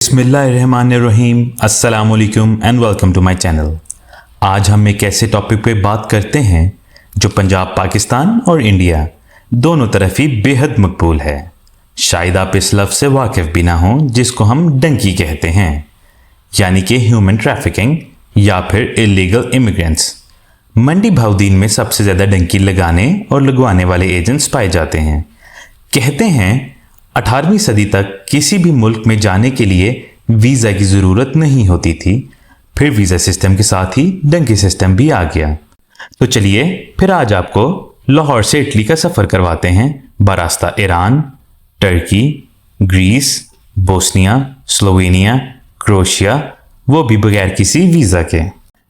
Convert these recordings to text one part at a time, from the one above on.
बिस्मिल्लाहिर्रहमानिर्रहीम, अस्सलाम वालेकुम and welcome to my channel. आज हम एक ऐसे टॉपिक पे बात करते हैं जो पंजाब, पाकिस्तान और इंडिया दोनों तरफ ही बेहद मकबूल है। शायद आप इस लफ्ज़ से वाकिफ़ भी ना हों, जिसको हम डंकी कहते हैं, यानी कि ह्यूमन ट्रैफिकिंग या फिर इलीगल इमिग्रेंट्स। मंडी भाउदीन में सबसे ज़्यादा डंकी लगाने और लगवाने वाले एजेंट्स पाए जाते हैं। कहते हैं 18वीं सदी तक किसी भी मुल्क में जाने के लिए वीज़ा की ज़रूरत नहीं होती थी। फिर वीज़ा सिस्टम के साथ ही डंकी सिस्टम भी आ गया। तो चलिए फिर आज आपको लाहौर से इटली का सफ़र करवाते हैं बरास्ता Iran, Turkey, Greece, Bosnia, Slovenia, Croatia, वो भी बगैर किसी वीज़ा के।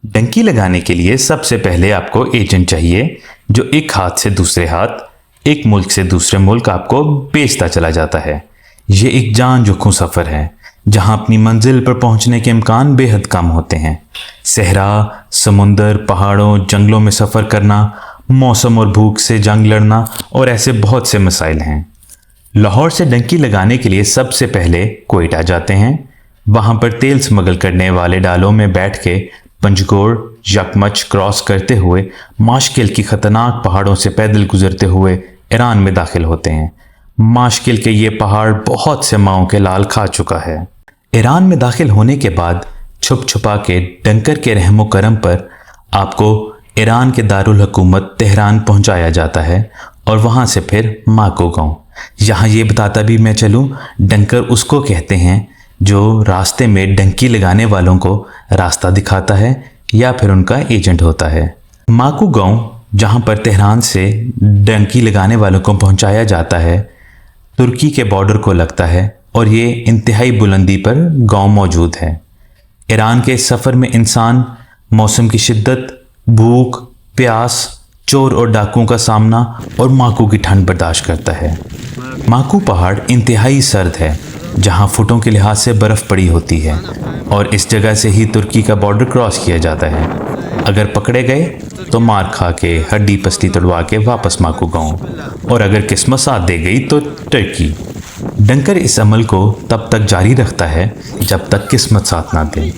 डंकी लगाने के लिए सबसे पहले आपको एजेंट चाहिए जो एक हाथ से दूसरे हाथ, एक मुल्क से दूसरे मुल्क आपको बेचता चला जाता है। ये एक जान जोखिम सफ़र है जहां अपनी मंजिल पर पहुंचने के इम्कान बेहद कम होते हैं। सहरा, समुंदर, पहाड़ों, जंगलों में सफ़र करना, मौसम और भूख से जंग लड़ना और ऐसे बहुत से मसाइल हैं। लाहौर से डंकी लगाने के लिए सबसे पहले कोयटा जाते हैं। वहां पर तेल स्मगल करने वाले डालों में बैठ के पंजगोड़, यकमच क्रॉस करते हुए माशकिल की खतरनाक पहाड़ों से पैदल गुजरते हुए ईरान में दाखिल होते हैं। माशकिल के ये पहाड़ बहुत से माओं के लाल खा चुका है। ईरान में दाखिल होने के बाद छुप छुपा के डंकर के रहमो करम पर आपको ईरान के दारुल हुकूमत तेहरान पहुंचाया जाता है और वहां से फिर माको गांव। यहाँ ये बताता भी मैं चलूँ, डंकर उसको कहते हैं जो रास्ते में डंकी लगाने वालों को रास्ता दिखाता है या फिर उनका एजेंट होता है। माकू गांव जहां पर तेहरान से डंकी लगाने वालों को पहुंचाया जाता है, तुर्की के बॉर्डर को लगता है और ये इंतहाई बुलंदी पर गांव मौजूद है। ईरान के सफ़र में इंसान मौसम की शिद्दत, भूख, प्यास, चोर और डाकुओं का सामना और माकू की ठंड बर्दाश्त करता है। माकू पहाड़ इंतहाई सर्द है जहां फुटों के लिहाज से बर्फ़ पड़ी होती है और इस जगह से ही तुर्की का बॉर्डर क्रॉस किया जाता है। अगर पकड़े गए तो मार खा के हड्डी पसली तोड़वा के वापस माकू गाँव, और अगर किस्मत साथ दे गई तो टर्की। डंकर इस अमल को तब तक जारी रखता है जब तक किस्मत साथ ना दे।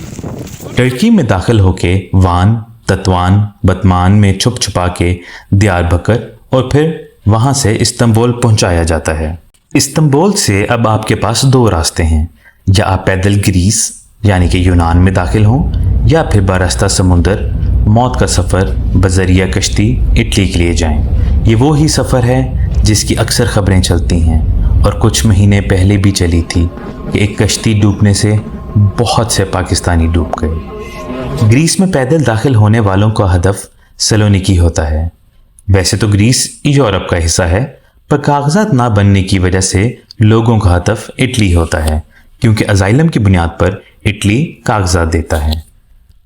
टर्की में दाखिल होके वान, तत्वान, बतमान में छुप छुपा के दियारबकर और फिर वहाँ से इस्तांबुल पहुँचाया जाता है। इस्तांबुल से अब आपके पास दो रास्ते हैं, या आप पैदल ग्रीस यानी कि यूनान में दाखिल हों या फिर बरास्ता समुंदर, मौत का सफ़र बजरिया कश्ती इटली के लिए जाएं। ये वो ही सफ़र है जिसकी अक्सर ख़बरें चलती हैं और कुछ महीने पहले भी चली थी कि एक कश्ती डूबने से बहुत से पाकिस्तानी डूब गए। ग्रीस में पैदल दाखिल होने वालों का हदफ सलोनिकी होता है। वैसे तो ग्रीस यूरोप का हिस्सा है, पर कागजात ना बनने की वजह से लोगों का हदफ इटली होता है, क्योंकि अजाइलम की बुनियाद पर इटली कागजात देता है।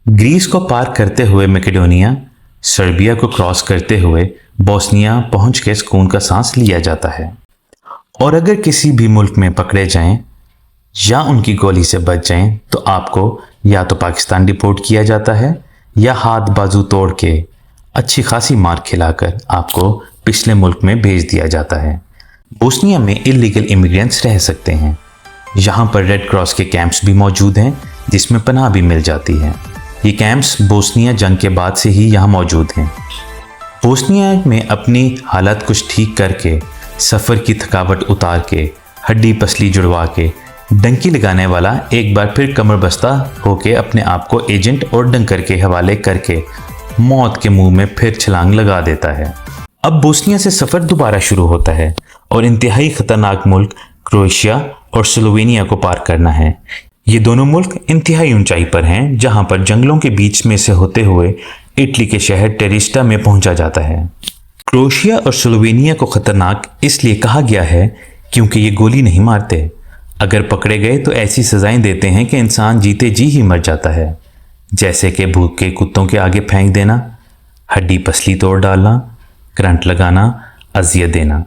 ग्रीस को पार करते हुए मैकेडोनिया, सर्बिया को क्रॉस करते हुए बोस्निया पहुंच के सुकून का सांस लिया जाता है। और अगर किसी भी मुल्क में पकड़े जाएं या उनकी गोली से बच जाएं तो आपको या तो पाकिस्तान डिपोर्ट किया जाता है या हाथ बाजू तोड़ के अच्छी खासी मार खिलाकर आपको पिछले मुल्क में भेज दिया जाता है। बोस्निया में इलीगल इमिग्रेंट्स रह सकते हैं। यहाँ पर रेड क्रॉस के कैंप्स भी मौजूद हैं जिसमें पनाह भी मिल जाती है। ये कैंप्स बोस्निया जंग के बाद से ही यहाँ मौजूद हैं। बोस्निया में अपनी हालत कुछ ठीक करके, सफ़र की थकावट उतार के, हड्डी पसली जुड़वा के डंकी लगाने वाला एक बार फिर कमर बस्ता होके अपने आप को एजेंट और डंकर के हवाले करके मौत के मुंह में फिर छलांग लगा देता है। अब बोस्निया से सफ़र दोबारा शुरू होता है और इंतहाई ख़तरनाक मुल्क क्रोएशिया और स्लोवेनिया को पार करना है। ये दोनों मुल्क इंतहाई ऊंचाई पर हैं, जहां पर जंगलों के बीच में से होते हुए इटली के शहर टेरिस्टा में पहुंचा जाता है। क्रोएशिया और स्लोवेनिया को ख़तरनाक इसलिए कहा गया है क्योंकि ये गोली नहीं मारते। अगर पकड़े गए तो ऐसी सज़ाएं देते हैं कि इंसान जीते जी ही मर जाता है, जैसे कि भूख के कुत्तों के आगे फेंक देना, हड्डी पसली तोड़ डालना, करंट लगाना, अजियत देना।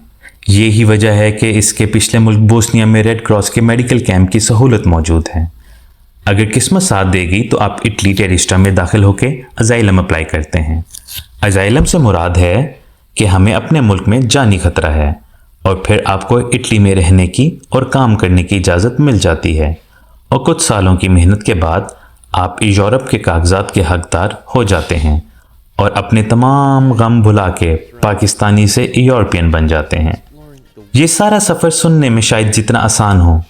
ये ही वजह है कि इसके पिछले मुल्क बोस्निया में रेड क्रॉस के मेडिकल कैंप की सहूलत मौजूद है। अगर किस्मत साथ देगी तो आप इटली टेरिस्टा में दाखिल होकर अजाइलम अप्लाई करते हैं। अजाइलम से मुराद है कि हमें अपने मुल्क में जानी खतरा है और फिर आपको इटली में रहने की और काम करने की इजाज़त मिल जाती है और कुछ सालों की मेहनत के बाद आप यूरोप के कागजात के हकदार हो जाते हैं और अपने तमाम गम भुला के पाकिस्तानी से यूरोपियन बन जाते हैं। ये सारा सफ़र सुनने में शायद जितना आसान हो,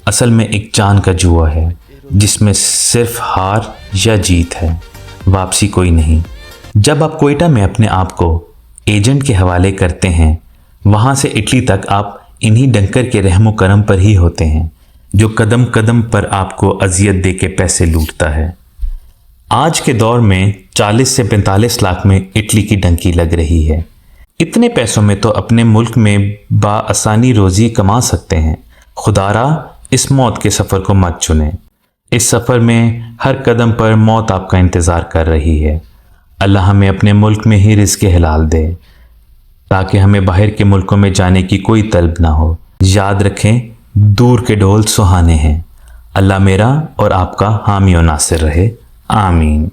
असल में एक जान का जुआ है जिसमें सिर्फ हार या जीत है, वापसी कोई नहीं। जब आप कोयटा में अपने आप को एजेंट के हवाले करते हैं, वहाँ से इटली तक आप इन्हीं डंकर के रहमो करम पर ही होते हैं जो कदम कदम पर आपको अजियत दे के पैसे लूटता है। आज के दौर में 40 से 45 लाख में इटली की डंकी लग रही है। इतने पैसों में तो अपने मुल्क में बाआसानी रोज़ी कमा सकते हैं। खुदारा इस मौत के सफ़र को मत चुनें। इस सफ़र में हर कदम पर मौत आपका इंतज़ार कर रही है। अल्लाह हमें अपने मुल्क में ही रिज़्क़ हलाल दे ताकि हमें बाहर के मुल्कों में जाने की कोई तलब ना हो। याद रखें, दूर के ढोल सुहाने हैं। अल्लाह मेरा और आपका हामी और नासिर रहे। आमीन।